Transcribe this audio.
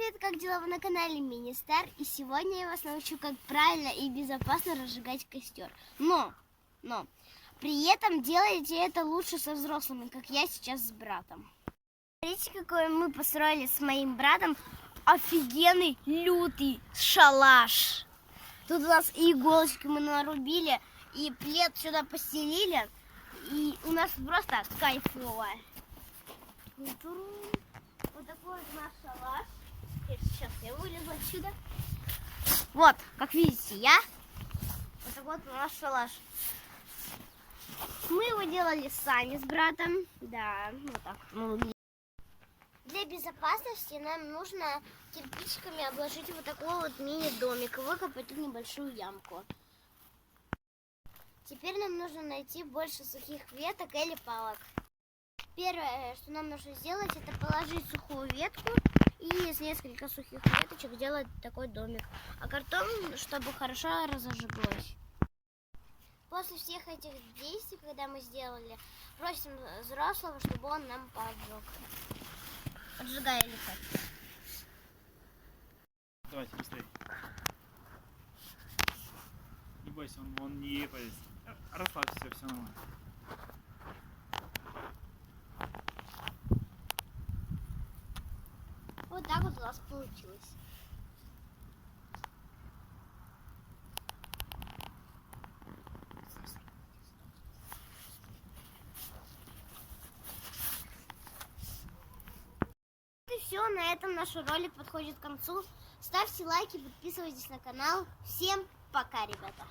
привет, как дела? Вы на канале Министар, и сегодня я вас научу, как правильно и безопасно разжигать костер. Но при этом делайте это лучше со взрослыми, как я сейчас с братом. Смотрите, какой мы построили с моим братом офигенный лютый шалаш. Тут у нас и иголочки мы нарубили, и плед сюда постелили, и у нас просто кайфово. Вот такой вот наш шалаш. Сейчас я вылезу отсюда. Вот, как видите, вот такой вот наш шалаш. Мы его делали сами с братом. Да, вот так. Для безопасности нам нужно кирпичиками обложить вот такой вот мини-домик и выкопать тут небольшую ямку. Теперь нам нужно найти больше сухих веток или палок. Первое, что нам нужно сделать, это положить сухую ветку и из нескольких сухих веточек делать такой домик. А картон, чтобы хорошо разожглось. После всех этих действий, когда мы сделали, просим взрослого, чтобы он нам поджег. Поджигай, Элиса. Давайте быстрее. Не бойся, он не полез. Расслабься, все нормально. Вот так вот у нас получилось. И все, на этом наш ролик подходит к концу. Ставьте лайки, подписывайтесь на канал. Всем пока, ребята!